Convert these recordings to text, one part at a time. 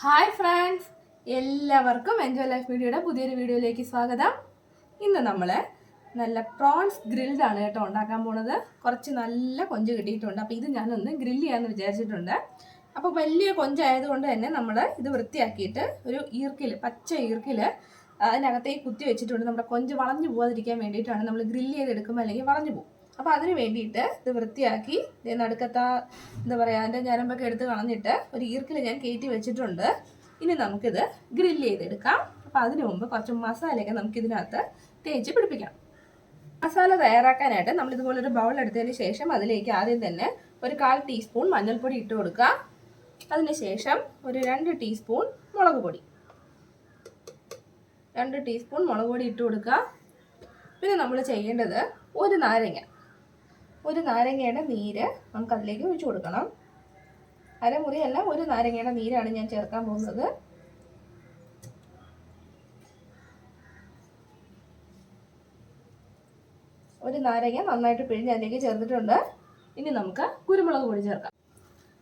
Hi friends, എല്ലാവർക്കും enjoy life വീഡിയോയുടെ പുതിയൊരു വീഡിയോയിലേക്ക് സ്വാഗതം. ഇന്ന് നമ്മൾ നല്ല പ്രോൺസ് ഗ്രിൽഡ് ആണ് കേട്ടോ ഉണ്ടാക്കാൻ പോണത്. കുറച്ച് നല്ല കൊഞ്ച് കിട്ടിയിട്ടുണ്ട്. അപ്പോൾ ഇത് ഞാനൊന്ന് ഗ്രില്ല് ചെയ്യാമെന്ന് വിചാരിച്ചിട്ടുണ്ട്. അപ്പോൾ വലിയ കൊഞ്ചായതുകൊണ്ട് തന്നെ നമ്മൾ ഇത് വൃത്തിയാക്കിയിട്ട് ഒരു ഈർക്കിൽ, പച്ച ഈർക്കിൽ അതിനകത്തേക്ക് കുത്തി വെച്ചിട്ടുണ്ട്. നമ്മുടെ കൊഞ്ച് വളഞ്ഞു പോകാതിരിക്കാൻ വേണ്ടിയിട്ടാണ്. നമ്മൾ ഗ്രില്ല് ചെയ്തെടുക്കുമ്പോൾ അല്ലെങ്കിൽ വളഞ്ഞു പോകും. അപ്പോൾ അതിന് വേണ്ടിയിട്ട് ഇത് വൃത്തിയാക്കി നടുക്കത്ത എന്താ പറയുക അതിൻ്റെ ഞരമ്പൊക്കെ എടുത്ത് കളഞ്ഞിട്ട് ഒരു ഈർക്കിൽ ഞാൻ കയറ്റി വെച്ചിട്ടുണ്ട്. ഇനി നമുക്കിത് ഗ്രില്ല് ചെയ്തെടുക്കാം. അപ്പോൾ അതിന് മുമ്പ് കുറച്ച് മസാലയൊക്കെ നമുക്കിതിനകത്ത് തേച്ച് പിടിപ്പിക്കാം. മസാല തയ്യാറാക്കാനായിട്ട് നമ്മളിതുപോലൊരു ബൗൾ എടുത്തതിന് ശേഷം അതിലേക്ക് ആദ്യം തന്നെ ഒരു 1/4 ടീസ്പൂൺ മഞ്ഞൾപ്പൊടി ഇട്ട് കൊടുക്കുക. അതിന് ശേഷം ഒരു 2 ടീസ്പൂൺ മുളക് പൊടി, 2 ടീസ്പൂൺ മുളക് പൊടി ഇട്ട് കൊടുക്കുക. പിന്നെ നമ്മൾ ചെയ്യേണ്ടത് ഒരു നാരങ്ങയുടെ നീര് നമുക്കതിലേക്ക് ഒഴിച്ചു കൊടുക്കണം. അരമുറിയല്ല, ഒരു നാരങ്ങയുടെ നീരാണ് ഞാൻ ചേർക്കാൻ പോകുന്നത്. ഒരു നാരങ്ങ നന്നായിട്ട് പിഴിഞ്ഞ് അതിലേക്ക് ചേർത്തിട്ടുണ്ട്. ഇനി നമുക്ക് കുരുമുളക് പൊടി ചേർക്കാം.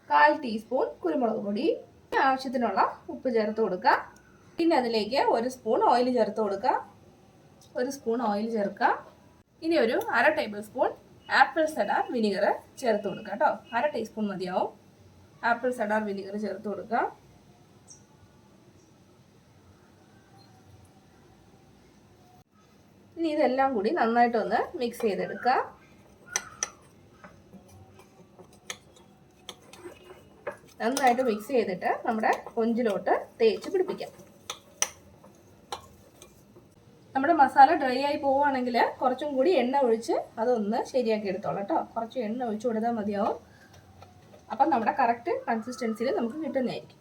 1/4 ടീസ്പൂൺ കുരുമുളക് പൊടി, ആവശ്യത്തിനുള്ള ഉപ്പ് ചേർത്ത് കൊടുക്കുക. പിന്നെ അതിലേക്ക് 1 സ്പൂൺ ഓയിൽ ചേർത്ത് കൊടുക്കുക. 1 സ്പൂൺ ഓയിൽ ചേർക്കുക. ഇനി ഒരു 1/2 ടേബിൾ സ്പൂൺ ആപ്പിൾ സഡാർ വിനിഗർ ചേർത്ത് കൊടുക്കുക കേട്ടോ. 1/2 ടീസ്പൂൺ മതിയാവും. ആപ്പിൾ സഡാർ വിനിഗർ ചേർത്ത് കൊടുക്കുക. ഇനി ഇതെല്ലാം കൂടി നന്നായിട്ടൊന്ന് മിക്സ് ചെയ്തെടുക്കുക. നന്നായിട്ട് മിക്സ് ചെയ്തിട്ട് നമ്മുടെ കൊഞ്ചിലോട്ട് തേച്ച് പിടിപ്പിക്കാം. നമ്മുടെ മസാല ഡ്രൈ ആയി പോവുകയാണെങ്കിൽ കുറച്ചും കൂടി എണ്ണ ഒഴിച്ച് അതൊന്ന് ശരിയാക്കി എടുത്തോളാം കേട്ടോ. കുറച്ച് എണ്ണ ഒഴിച്ച് കൊടുത്താൽ മതിയാവും. അപ്പം നമ്മുടെ കറക്റ്റ് കൺസിസ്റ്റൻസിയിൽ നമുക്ക് കിട്ടുന്നതായിരിക്കും.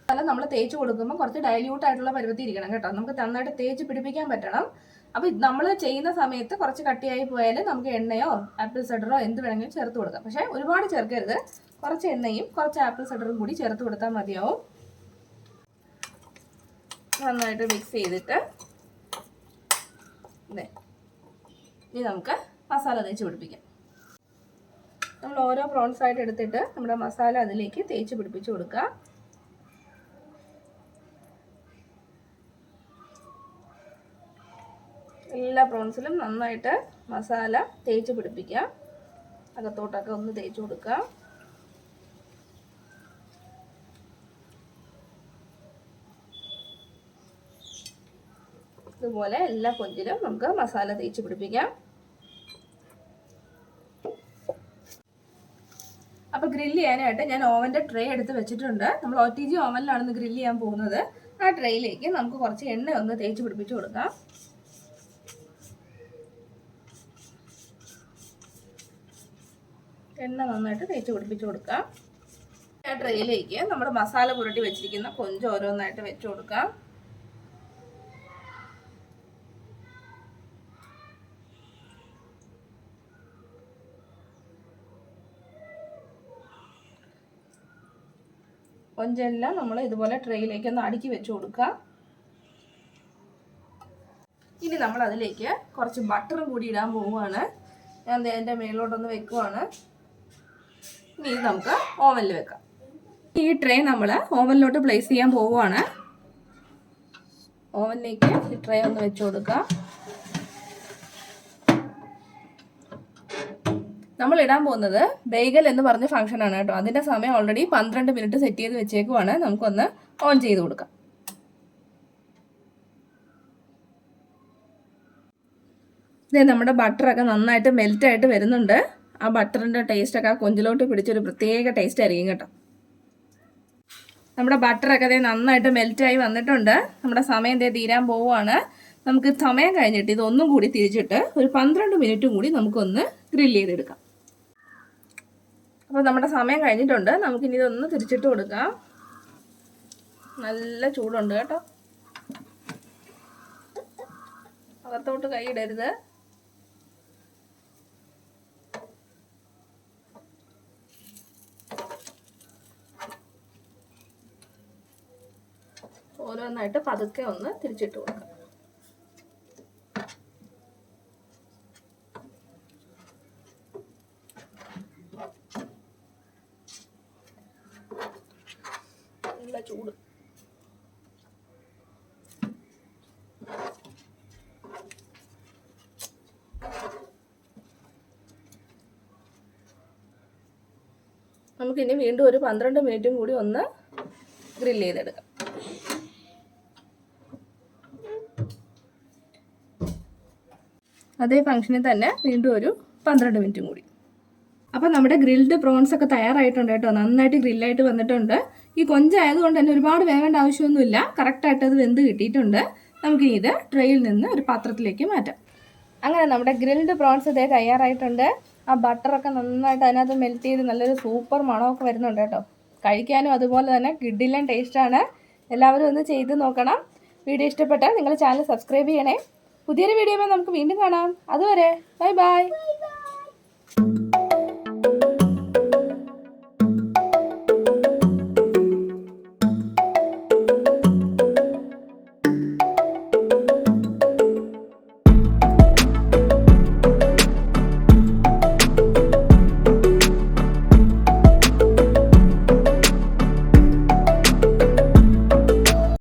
മസാല നമ്മൾ തേച്ച് കൊടുക്കുമ്പോൾ കുറച്ച് ഡൈല്യൂട്ട് ആയിട്ടുള്ള പരുവത്തിൽ ഇരിക്കണം കേട്ടോ. നമുക്ക് നന്നായിട്ട് തേച്ച് പിടിപ്പിക്കാൻ പറ്റണം. അപ്പോൾ നമ്മൾ ചെയ്യുന്ന സമയത്ത് കുറച്ച് കട്ടിയായി പോയാൽ നമുക്ക് എണ്ണയോ ആപ്പിൾ സൈഡറോ എന്ത് വേണമെങ്കിലും ചേർത്ത് കൊടുക്കാം. പക്ഷേ ഒരുപാട് ചേർക്കരുത്. കുറച്ച് എണ്ണയും കുറച്ച് ആപ്പിൾ സൈഡറും കൂടി ചേർത്ത് കൊടുത്താൽ മതിയാവും. നന്നായിട്ട് മിക്സ് ചെയ്തിട്ട് ഇനി നമുക്ക് മസാല തേച്ച് പിടിപ്പിക്കാം. നമ്മൾ ഓരോ പ്രോൺസ് ആയിട്ട് എടുത്തിട്ട് നമ്മുടെ മസാല അതിലേക്ക് തേച്ച് പിടിപ്പിച്ച് കൊടുക്കുക. എല്ലാ പ്രോൺസിലും നന്നായിട്ട് മസാല തേച്ച് പിടിപ്പിക്കുക. അകത്തോട്ടൊക്കെ ഒന്ന് തേച്ച് കൊടുക്കുക. ഇതുപോലെ എല്ലാ കൊഞ്ചിലും നമുക്ക് മസാല തേച്ച് പിടിപ്പിക്കാം. അപ്പോൾ ഗ്രില്ല് ചെയ്യാനായിട്ട് ഞാൻ ഓവൻ്റെ ട്രേ എടുത്ത് വെച്ചിട്ടുണ്ട്. നമ്മൾ OTG ഓവനിലാണ് ഗ്രില്ല് ചെയ്യാൻ പോകുന്നത്. ആ ട്രേയിലേക്ക് നമുക്ക് കുറച്ച് എണ്ണ ഒന്ന് തേച്ച് പിടിപ്പിച്ച് കൊടുക്കാം. എണ്ണ നന്നായിട്ട് തേച്ച് പിടിപ്പിച്ച് കൊടുക്കാം. ആ ട്രേയിലേക്ക് നമ്മൾ മസാല പുരട്ടി വെച്ചിരിക്കുന്ന കൊഞ്ച് ഓരോന്നായിട്ട് വെച്ച് കൊടുക്കാം. കൊഞ്ചെല്ലാം നമ്മൾ ഇതുപോലെ ട്രേയിലേക്ക് ഒന്ന് അടുക്കി വെച്ച് കൊടുക്കുക. ഇനി നമ്മൾ അതിലേക്ക് കുറച്ച് ബട്ടറും കൂടി ഇടാൻ പോവുകയാണ്. ഞാൻ അതിൻ്റെ മേലോട്ടൊന്ന് വെക്കുവാണ്. ഇനി ഇത് നമുക്ക് ഓവനിൽ വെക്കാം. ഈ ട്രേ നമ്മൾ ഓവനിലോട്ട് പ്ലേസ് ചെയ്യാൻ പോവുകയാണ്. ഓവനിലേക്ക് ഈ ട്രേ ഒന്ന് വെച്ച് കൊടുക്കുക. നമ്മൾ ഇടാൻ പോകുന്നത് ബേഗൽ എന്ന് പറഞ്ഞ ഫംഗ്ഷനാണ് കേട്ടോ. അതിൻ്റെ സമയം ഓൾറെഡി 12 മിനിറ്റ് സെറ്റ് ചെയ്ത് വെച്ചേക്കുവാണ്. നമുക്കൊന്ന് ഓൺ ചെയ്ത് കൊടുക്കാം. ഇത് നമ്മുടെ ബട്ടറൊക്കെ നന്നായിട്ട് മെൽറ്റായിട്ട് വരുന്നുണ്ട്. ആ ബട്ടറിൻ്റെ ടേസ്റ്റൊക്കെ ആ കൊഞ്ചിലോട്ട് പിടിച്ചൊരു പ്രത്യേക ടേസ്റ്റ് ആയിരിക്കും കേട്ടോ. നമ്മുടെ ബട്ടറൊക്കെ അതേ നന്നായിട്ട് മെൽറ്റായി വന്നിട്ടുണ്ട്. നമ്മുടെ സമയം തീരാൻ പോവുകയാണ്. നമുക്ക് സമയം കഴിഞ്ഞിട്ട് ഇതൊന്നും കൂടി തിരിച്ചിട്ട് ഒരു 12 മിനിറ്റും കൂടി നമുക്കൊന്ന് ഗ്രില്ല് ചെയ്തെടുക്കാം. അപ്പോൾ നമ്മുടെ സമയം കഴിഞ്ഞിട്ടുണ്ട്. നമുക്കിനി ഇതൊന്ന് തിരിച്ചിട്ട് കൊടുക്കാം. നല്ല ചൂടുണ്ട് കേട്ടോ. അകത്തോട്ട് കൈ ഇടരുത്. ഓരോന്നായിട്ട് പതുക്കെ ഒന്ന് തിരിച്ചിട്ട് കൊടുക്കാം. ചൂട്. നമുക്കിനി വീണ്ടും ഒരു 12 മിനിറ്റും കൂടി ഒന്ന് ഗ്രില്ല് ചെയ്തെടുക്കാം. അതേ ഫംഗ്ഷനിൽ തന്നെ വീണ്ടും ഒരു 12 മിനിറ്റും കൂടി. അപ്പോൾ നമ്മുടെ ഗ്രിൽഡ് പ്രോൺസ് ഒക്കെ തയ്യാറായിട്ടുണ്ട് കേട്ടോ. നന്നായിട്ട് ഗ്രില്ലായിട്ട് വന്നിട്ടുണ്ട്. ഈ കൊഞ്ചായതുകൊണ്ട് തന്നെ ഒരുപാട് വേവേണ്ട ആവശ്യമൊന്നുമില്ല. കറക്റ്റായിട്ട് അത് വെന്ത് കിട്ടിയിട്ടുണ്ട്. നമുക്കിനി ഇത് ട്രേയിൽ നിന്ന് ഒരു പാത്രത്തിലേക്ക് മാറ്റാം. അങ്ങനെ നമ്മുടെ ഗ്രിൽഡ് പ്രോൺസ് ഇതേ തയ്യാറായിട്ടുണ്ട്. ആ ബട്ടറൊക്കെ നന്നായിട്ട് അതിനകത്ത് മെൽറ്റ് ചെയ്ത് നല്ലൊരു സൂപ്പർ മണമൊക്കെ വരുന്നുണ്ട് കേട്ടോ. കഴിക്കാനും അതുപോലെ തന്നെ കിഡിലൻ ടേസ്റ്റാണ്. എല്ലാവരും ഒന്ന് ചെയ്ത് നോക്കണം. വീഡിയോ ഇഷ്ടപ്പെട്ടാൽ നിങ്ങൾ ചാനൽ സബ്സ്ക്രൈബ് ചെയ്യണേ. പുതിയൊരു വീഡിയോയിൽ നമുക്ക് വീണ്ടും കാണാം. അതുവരെ ബൈ ബൈ.